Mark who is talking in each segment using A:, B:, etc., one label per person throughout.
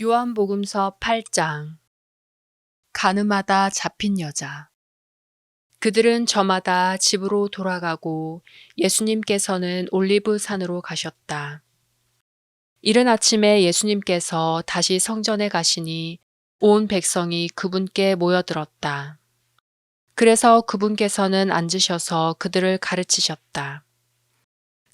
A: 요한복음서 8장. 가늠하다 잡힌 여자. 그들은 저마다 집으로 돌아가고 예수님께서는 올리브 산으로 가셨다. 이른 아침에 예수님께서 다시 성전에 가시니 온 백성이 그분께 모여들었다. 그래서 그분께서는 앉으셔서 그들을 가르치셨다.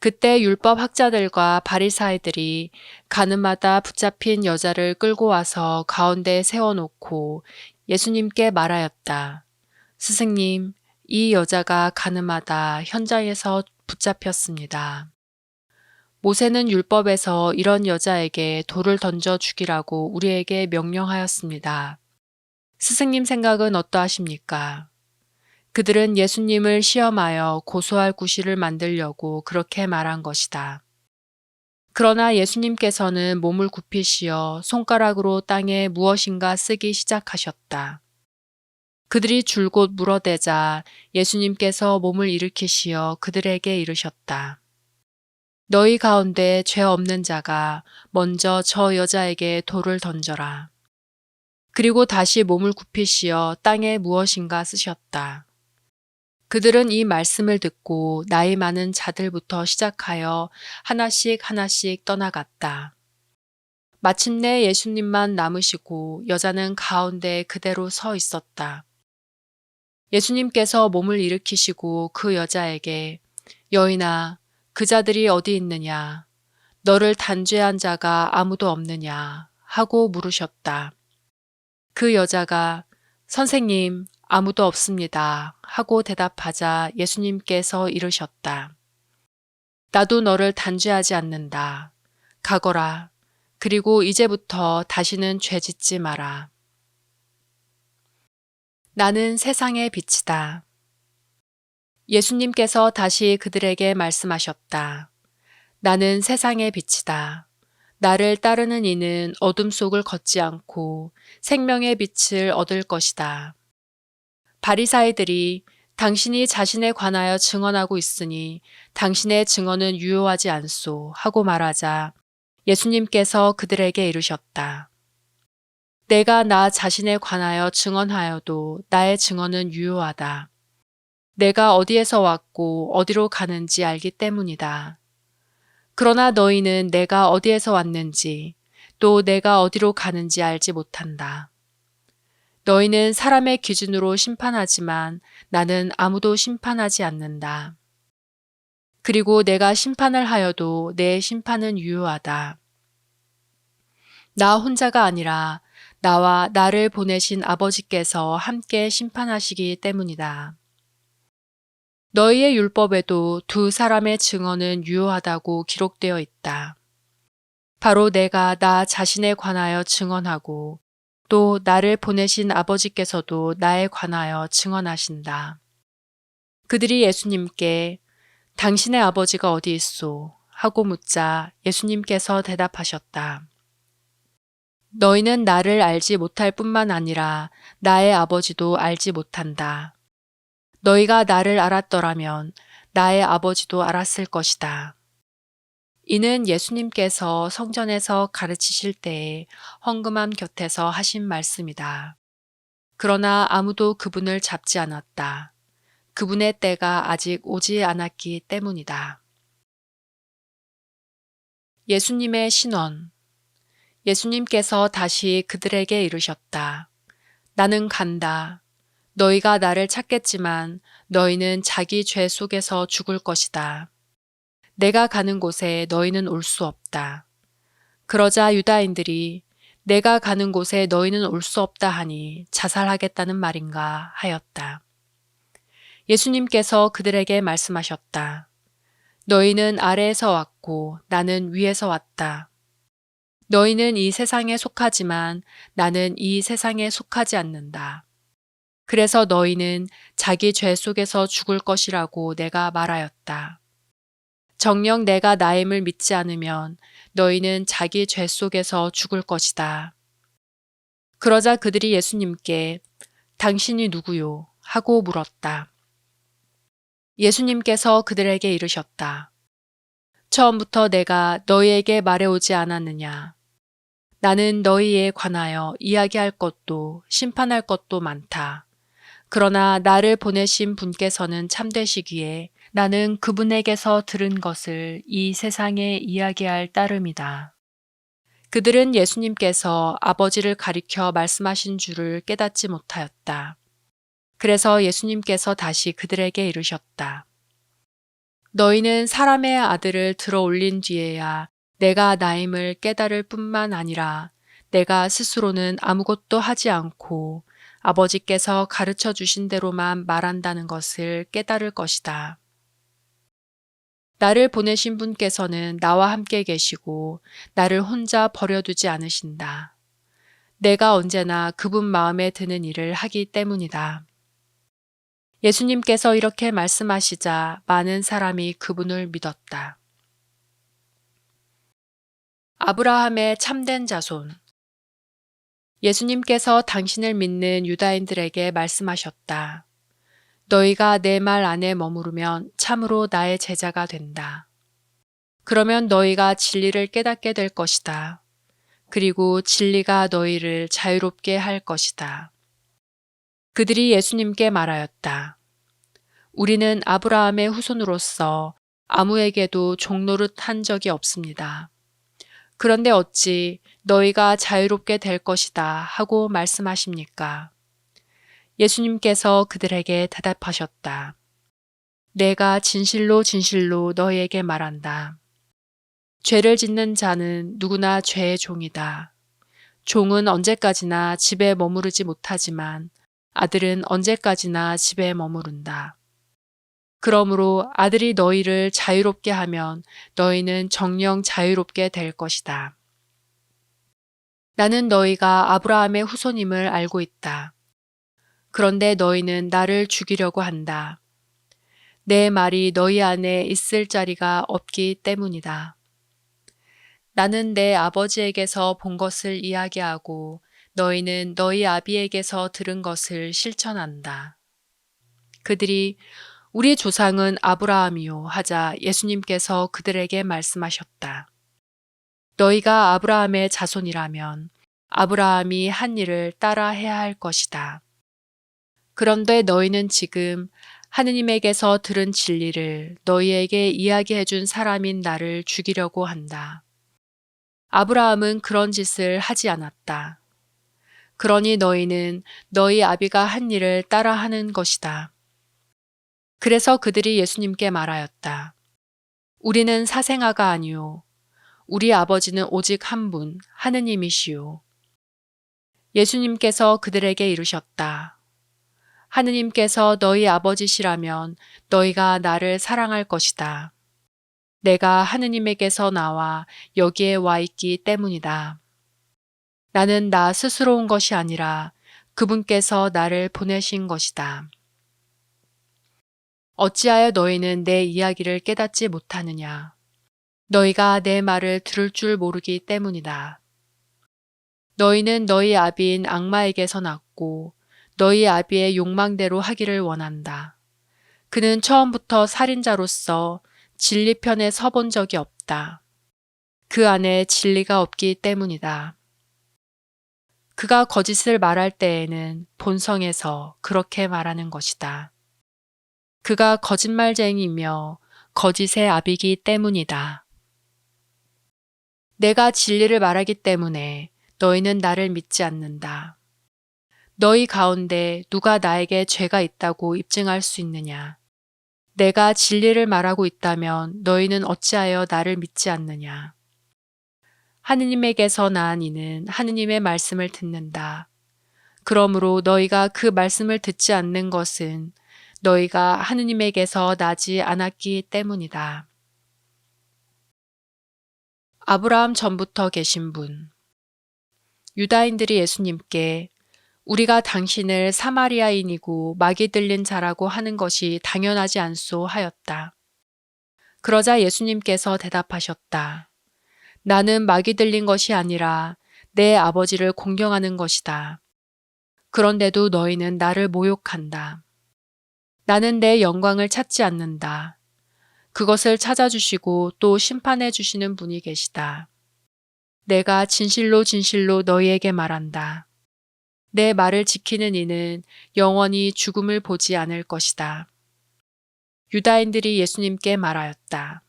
A: 그때 율법 학자들과 바리사이들이 가늠하다 붙잡힌 여자를 끌고 와서 가운데에 세워놓고 예수님께 말하였다. 스승님, 이 여자가 가늠하다 현장에서 붙잡혔습니다. 모세는 율법에서 이런 여자에게 돌을 던져 죽이라고 우리에게 명령하였습니다. 스승님 생각은 어떠하십니까? 그들은 예수님을 시험하여 고소할 구실을 만들려고 그렇게 말한 것이다. 그러나 예수님께서는 몸을 굽히시어 손가락으로 땅에 무엇인가 쓰기 시작하셨다. 그들이 줄곧 물어대자 예수님께서 몸을 일으키시어 그들에게 이르셨다. 너희 가운데 죄 없는 자가 먼저 저 여자에게 돌을 던져라. 그리고 다시 몸을 굽히시어 땅에 무엇인가 쓰셨다. 그들은 이 말씀을 듣고 나이 많은 자들부터 시작하여 하나씩 하나씩 떠나갔다. 마침내 예수님만 남으시고 여자는 가운데 그대로 서 있었다. 예수님께서 몸을 일으키시고 그 여자에게 여인아, 그 자들이 어디 있느냐? 너를 단죄한 자가 아무도 없느냐? 하고 물으셨다. 그 여자가 선생님, 아무도 없습니다. 하고 대답하자 예수님께서 이르셨다. 나도 너를 단죄하지 않는다. 가거라. 그리고 이제부터 다시는 죄 짓지 마라. 나는 세상의 빛이다. 예수님께서 다시 그들에게 말씀하셨다. 나는 세상의 빛이다. 나를 따르는 이는 어둠 속을 걷지 않고 생명의 빛을 얻을 것이다. 바리사이들이 당신이 자신에 관하여 증언하고 있으니 당신의 증언은 유효하지 않소 하고 말하자 예수님께서 그들에게 이르셨다. 내가 나 자신에 관하여 증언하여도 나의 증언은 유효하다. 내가 어디에서 왔고 어디로 가는지 알기 때문이다. 그러나 너희는 내가 어디에서 왔는지 또 내가 어디로 가는지 알지 못한다. 너희는 사람의 기준으로 심판하지만 나는 아무도 심판하지 않는다. 그리고 내가 심판을 하여도 내 심판은 유효하다. 나 혼자가 아니라 나와 나를 보내신 아버지께서 함께 심판하시기 때문이다. 너희의 율법에도 두 사람의 증언은 유효하다고 기록되어 있다. 바로 내가 나 자신에 관하여 증언하고 또 나를 보내신 아버지께서도 나에 관하여 증언하신다. 그들이 예수님께 당신의 아버지가 어디 있소? 하고 묻자 예수님께서 대답하셨다. 너희는 나를 알지 못할 뿐만 아니라 나의 아버지도 알지 못한다. 너희가 나를 알았더라면 나의 아버지도 알았을 것이다. 이는 예수님께서 성전에서 가르치실 때에 헌금함 곁에서 하신 말씀이다. 그러나 아무도 그분을 잡지 않았다. 그분의 때가 아직 오지 않았기 때문이다. 예수님의 신원. 예수님께서 다시 그들에게 이르셨다. 나는 간다. 너희가 나를 찾겠지만 너희는 자기 죄 속에서 죽을 것이다. 내가 가는 곳에 너희는 올 수 없다. 그러자 유다인들이 내가 가는 곳에 너희는 올 수 없다 하니 자살하겠다는 말인가 하였다. 예수님께서 그들에게 말씀하셨다. 너희는 아래에서 왔고 나는 위에서 왔다. 너희는 이 세상에 속하지만 나는 이 세상에 속하지 않는다. 그래서 너희는 자기 죄 속에서 죽을 것이라고 내가 말하였다. 정녕 내가 나임을 믿지 않으면 너희는 자기 죄 속에서 죽을 것이다. 그러자 그들이 예수님께 당신이 누구요? 하고 물었다. 예수님께서 그들에게 이르셨다. 처음부터 내가 너희에게 말해오지 않았느냐? 나는 너희에 관하여 이야기할 것도 심판할 것도 많다. 그러나 나를 보내신 분께서는 참되시기에 나는 그분에게서 들은 것을 이 세상에 이야기할 따름이다. 그들은 예수님께서 아버지를 가리켜 말씀하신 줄을 깨닫지 못하였다. 그래서 예수님께서 다시 그들에게 이르셨다. 너희는 사람의 아들을 들어 올린 뒤에야 내가 나임을 깨달을 뿐만 아니라 내가 스스로는 아무것도 하지 않고 아버지께서 가르쳐 주신 대로만 말한다는 것을 깨달을 것이다. 나를 보내신 분께서는 나와 함께 계시고 나를 혼자 버려두지 않으신다. 내가 언제나 그분 마음에 드는 일을 하기 때문이다. 예수님께서 이렇게 말씀하시자 많은 사람이 그분을 믿었다. 아브라함의 참된 자손. 예수님께서 당신을 믿는 유다인들에게 말씀하셨다. 너희가 내 말 안에 머무르면 참으로 나의 제자가 된다. 그러면 너희가 진리를 깨닫게 될 것이다. 그리고 진리가 너희를 자유롭게 할 것이다. 그들이 예수님께 말하였다. 우리는 아브라함의 후손으로서 아무에게도 종노릇 한 적이 없습니다. 그런데 어찌 너희가 자유롭게 될 것이다 하고 말씀하십니까? 예수님께서 그들에게 대답하셨다. 내가 진실로 진실로 너희에게 말한다. 죄를 짓는 자는 누구나 죄의 종이다. 종은 언제까지나 집에 머무르지 못하지만 아들은 언제까지나 집에 머무른다. 그러므로 아들이 너희를 자유롭게 하면 너희는 정녕 자유롭게 될 것이다. 나는 너희가 아브라함의 후손임을 알고 있다. 그런데 너희는 나를 죽이려고 한다. 내 말이 너희 안에 있을 자리가 없기 때문이다. 나는 내 아버지에게서 본 것을 이야기하고 너희는 너희 아비에게서 들은 것을 실천한다. 그들이 우리 조상은 아브라함이요 하자 예수님께서 그들에게 말씀하셨다. 너희가 아브라함의 자손이라면 아브라함이 한 일을 따라 해야 할 것이다. 그런데 너희는 지금 하느님에게서 들은 진리를 너희에게 이야기해 준 사람인 나를 죽이려고 한다. 아브라함은 그런 짓을 하지 않았다. 그러니 너희는 너희 아비가 한 일을 따라 하는 것이다. 그래서 그들이 예수님께 말하였다. 우리는 사생아가 아니요. 우리 아버지는 오직 한 분, 하느님이시요. 예수님께서 그들에게 이르셨다. 하느님께서 너희 아버지시라면 너희가 나를 사랑할 것이다. 내가 하느님에게서 나와 여기에 와 있기 때문이다. 나는 나 스스로 온 것이 아니라 그분께서 나를 보내신 것이다. 어찌하여 너희는 내 이야기를 깨닫지 못하느냐? 너희가 내 말을 들을 줄 모르기 때문이다. 너희는 너희 아비인 악마에게서 났고 너희 아비의 욕망대로 하기를 원한다. 그는 처음부터 살인자로서 진리편에 서본 적이 없다. 그 안에 진리가 없기 때문이다. 그가 거짓을 말할 때에는 본성에서 그렇게 말하는 것이다. 그가 거짓말쟁이며 거짓의 아비기 때문이다. 내가 진리를 말하기 때문에 너희는 나를 믿지 않는다. 너희 가운데 누가 나에게 죄가 있다고 입증할 수 있느냐? 내가 진리를 말하고 있다면 너희는 어찌하여 나를 믿지 않느냐? 하느님에게서 난 이는 하느님의 말씀을 듣는다. 그러므로 너희가 그 말씀을 듣지 않는 것은 너희가 하느님에게서 나지 않았기 때문이다. 아브라함 전부터 계신 분. 유다인들이 예수님께 우리가 당신을 사마리아인이고 마귀 들린 자라고 하는 것이 당연하지 않소 하였다. 그러자 예수님께서 대답하셨다. 나는 마귀 들린 것이 아니라 내 아버지를 공경하는 것이다. 그런데도 너희는 나를 모욕한다. 나는 내 영광을 찾지 않는다. 그것을 찾아주시고 또 심판해 주시는 분이 계시다. 내가 진실로 진실로 너희에게 말한다. 내 말을 지키는 이는 영원히 죽음을 보지 않을 것이다. 유다인들이 예수님께 말하였다.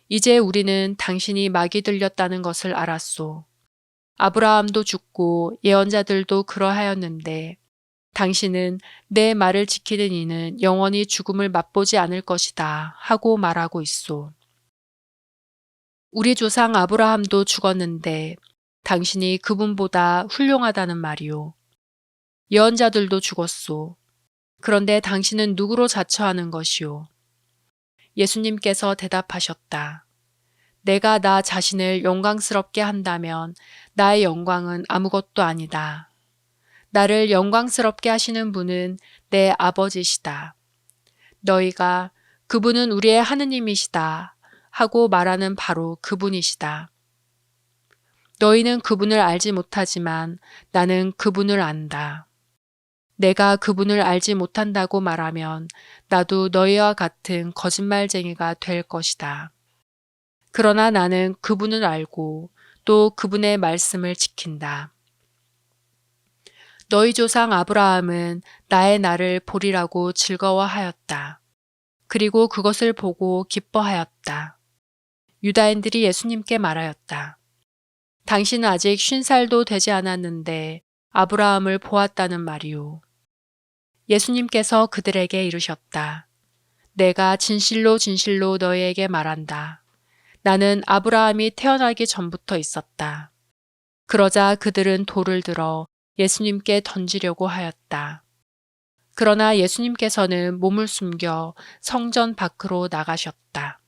A: 이제 우리는 당신이 마귀 들렸다는 것을 알았소. 아브라함도 죽고 예언자들도 그러하였는데 당신은 내 말을 지키는 이는 영원히 죽음을 맛보지 않을 것이다 하고 말하고 있소. 우리 조상 아브라함도 죽었는데 당신이 그분보다 훌륭하다는 말이오. 예언자들도 죽었소. 그런데 당신은 누구로 자처하는 것이오? 예수님께서 대답하셨다. 내가 나 자신을 영광스럽게 한다면 나의 영광은 아무것도 아니다. 나를 영광스럽게 하시는 분은 내 아버지시다. 너희가 그분은 우리의 하느님이시다 하고 말하는 바로 그분이시다. 너희는 그분을 알지 못하지만 나는 그분을 안다. 내가 그분을 알지 못한다고 말하면 나도 너희와 같은 거짓말쟁이가 될 것이다. 그러나 나는 그분을 알고 또 그분의 말씀을 지킨다. 너희 조상 아브라함은 나의 날을 보리라고 즐거워하였다. 그리고 그것을 보고 기뻐하였다. 유다인들이 예수님께 말하였다. 당신은 아직 50살도 되지 않았는데 아브라함을 보았다는 말이오. 예수님께서 그들에게 이르셨다. 내가 진실로 진실로 너희에게 말한다. 나는 아브라함이 태어나기 전부터 있었다. 그러자 그들은 돌을 들어 예수님께 던지려고 하였다. 그러나 예수님께서는 몸을 숨겨 성전 밖으로 나가셨다.